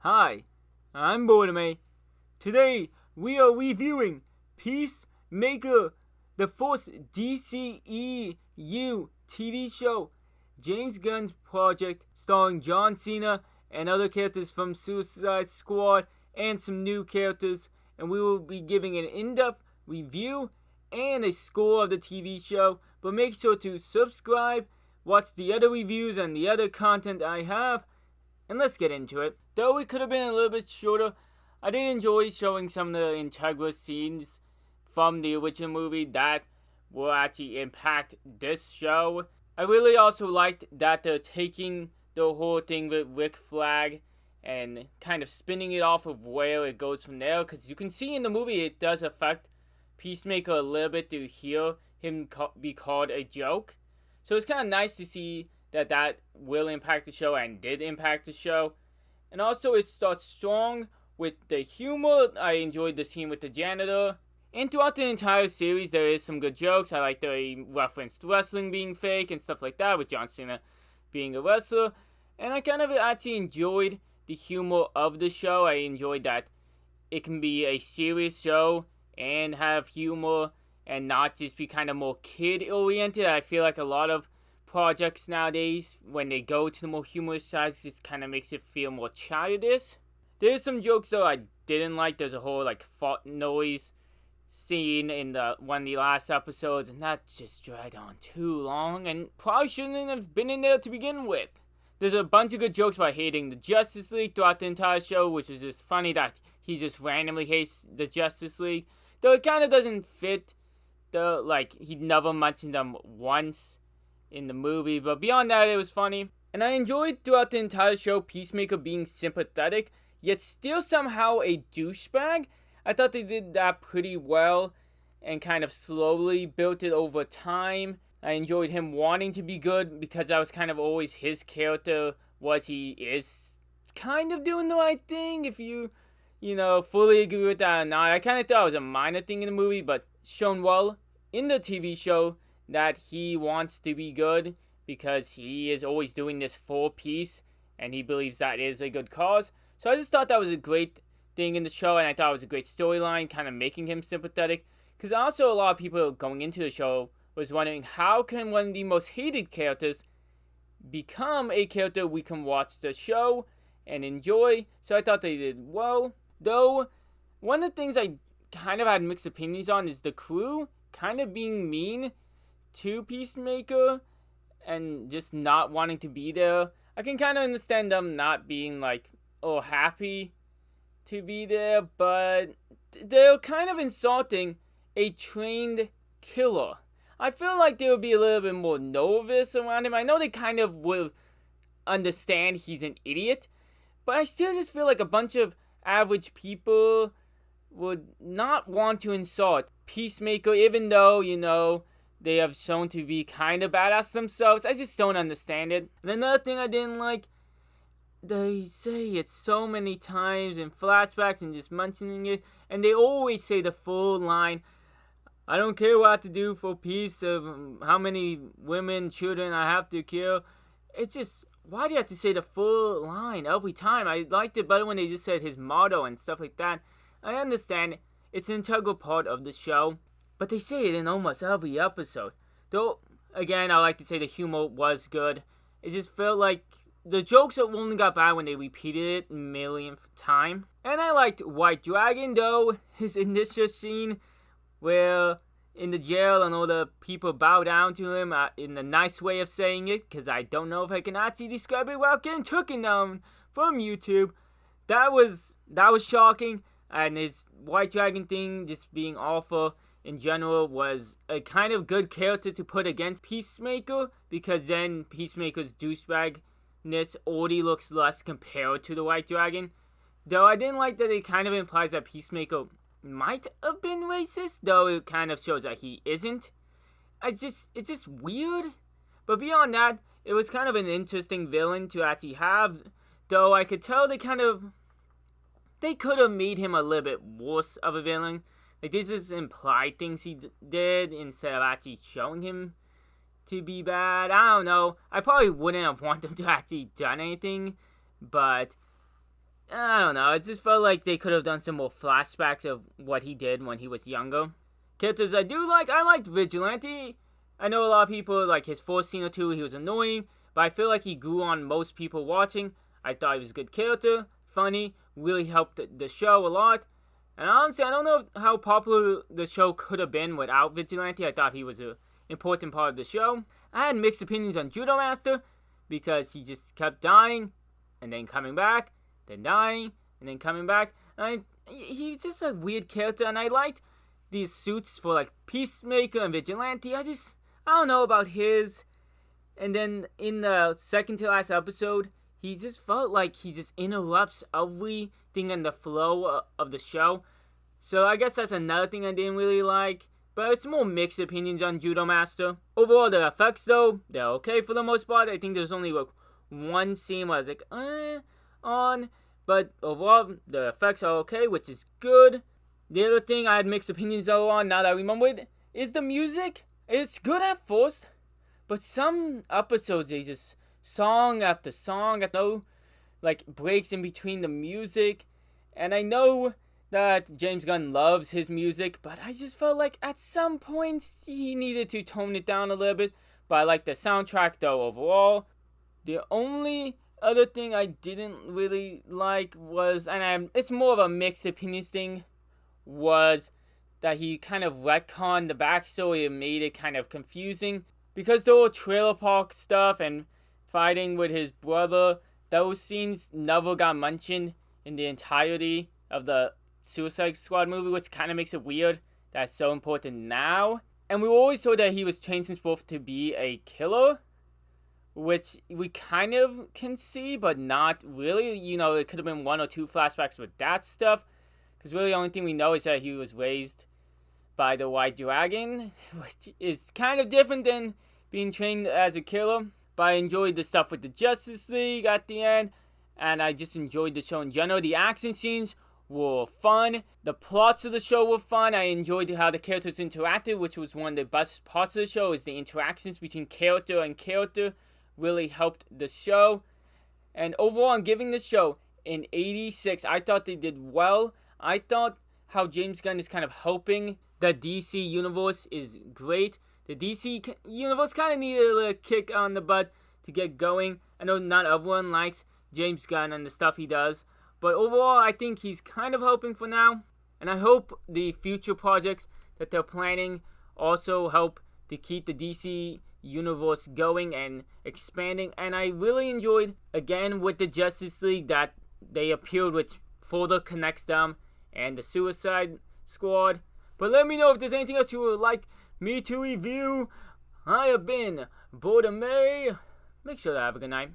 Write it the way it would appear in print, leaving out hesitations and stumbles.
Hi, I'm Birdime. Today we are reviewing Peacemaker, the first DCEU TV show, James Gunn's project starring John Cena and other characters from Suicide Squad and some new characters, and we will be giving an in-depth review and a score of the TV show. But make sure to subscribe, watch the other reviews and the other content I have, and let's get into it. Though it could have been a little bit shorter, I did enjoy showing some of the integral scenes from the original movie that will actually impact this show. I really also liked that they're taking the whole thing with Rick Flag and kind of spinning it off of where it goes from there, because you can see in the movie it does affect Peacemaker a little bit to hear him be called a joke. So it's kind of nice to see that will impact the show and did impact the show. And also it starts strong with the humor. I enjoyed the scene with the janitor. And throughout the entire series there is some good jokes. I like they referenced wrestling being fake and stuff like that, with John Cena being a wrestler. And I kind of actually enjoyed the humor of the show. I enjoyed that it can be a serious show and have humor and not just be kind of more kid oriented. I feel like a lot of projects nowadays, when they go to the more humorous side, just kind of makes it feel more childish. There's some jokes though I didn't like. There's a whole fart noise scene in one of the last episodes, and that just dragged on too long and probably shouldn't have been in there to begin with. There's a bunch of good jokes about hating the Justice League throughout the entire show, which was just funny that he just randomly hates the Justice League. Though it kind of doesn't fit. He never mentioned them once in the movie, but beyond that, it was funny. And I enjoyed throughout the entire show Peacemaker being sympathetic, yet still somehow a douchebag. I thought they did that pretty well and kind of slowly built it over time. I enjoyed him wanting to be good because that was kind of always his character, was he is kind of doing the right thing, if you fully agree with that or not. I kind of thought it was a minor thing in the movie, but shown well in the TV show that he wants to be good because he is always doing this for peace and he believes that is a good cause. So I just thought that was a great thing in the show, and I thought it was a great storyline, kind of making him sympathetic, because also a lot of people going into the show was wondering how can one of the most hated characters become a character we can watch the show and enjoy. So I thought they did well. Though one of the things I kind of had mixed opinions on is the crew kind of being mean to Peacemaker and just not wanting to be there. I can kind of understand them not being happy to be there, but they're kind of insulting a trained killer. I feel like they would be a little bit more nervous around him. I know they kind of will understand he's an idiot, but I still just feel like a bunch of average people would not want to insult Peacemaker, even though, they have shown to be kind of badass themselves. I just don't understand it. And another thing I didn't like, they say it so many times in flashbacks and just mentioning it, and they always say the full line, I don't care what I have to do for peace, of how many women, children I have to kill. It's just, why do you have to say the full line every time? I liked it better when they just said his motto and stuff like that. I understand it's an integral part of the show, but they say it in almost every episode. Though, again, I like to say the humor was good. It just felt like the jokes only got bad when they repeated it a millionth time. And I liked White Dragon, though, his initial scene where in the jail and all the people bow down to him in a nice way of saying it, because I don't know if I can actually describe it without getting taken down from YouTube. That was shocking, and his White Dragon thing just being awful in general was a kind of good character to put against Peacemaker, because then Peacemaker's douchebagness already looks less compared to the White Dragon. Though I didn't like that it kind of implies that Peacemaker might have been racist, though it kind of shows that he isn't. It's just weird. But beyond that, it was kind of an interesting villain to actually have, though I could tell they could have made him a little bit worse of a villain. This is implied things he did instead of actually showing him to be bad. I don't know. I probably wouldn't have wanted him to actually done anything, but I don't know. It just felt like they could have done some more flashbacks of what he did when he was younger. Characters I do like, I liked Vigilante. I know a lot of people like his first scene or two, he was annoying, but I feel like he grew on most people watching. I thought he was a good character, funny, really helped the show a lot. And honestly, I don't know how popular the show could have been without Vigilante. I thought he was an important part of the show. I had mixed opinions on Judo Master because he just kept dying and then coming back, then dying and then coming back. And he's just a weird character, and I liked these suits for like Peacemaker and Vigilante. I don't know about his. And then in the second to last episode, he just felt like he just interrupts everything in the flow of the show. So I guess that's another thing I didn't really like. But it's more mixed opinions on Judo Master. Overall, the effects though, they're okay for the most part. I think there's only like one scene where I was like, on. But overall, the effects are okay, which is good. The other thing I had mixed opinions on, now that I remember it, is the music. It's good at first, but some episodes, they just song after song, like breaks in between the music. And I know that James Gunn loves his music, but I just felt like at some points he needed to tone it down a little bit. But I like the soundtrack though overall. The only other thing I didn't really like was, and it's more of a mixed opinions thing, was that he kind of retconned the backstory and made it kind of confusing. Because the whole trailer park stuff and fighting with his brother, those scenes never got mentioned in the entirety of the Suicide Squad movie, which kind of makes it weird that's so important now. And we were always told that he was trained since birth to be a killer, which we kind of can see, but not really. You know, it could have been one or two flashbacks with that stuff. Because really the only thing we know is that he was raised by the White Dragon, which is kind of different than being trained as a killer. But I enjoyed the stuff with the Justice League at the end, and I just enjoyed the show in general. The action scenes were fun. The plots of the show were fun. I enjoyed how the characters interacted, which was one of the best parts of the show, is the interactions between character and character really helped the show. And overall, I'm giving this show an 86. I thought they did well. I thought how James Gunn is kind of helping the DC universe is great. The DC universe kind of needed a little kick on the butt to get going. I know not everyone likes James Gunn and the stuff he does, but overall I think he's kind of helping for now. And I hope the future projects that they're planning also help to keep the DC universe going and expanding. And I really enjoyed, again, with the Justice League, that they appeared, which further connects them and the Suicide Squad. But let me know if there's anything else you would like me to review. I have been Birdime. Make sure to have a good night.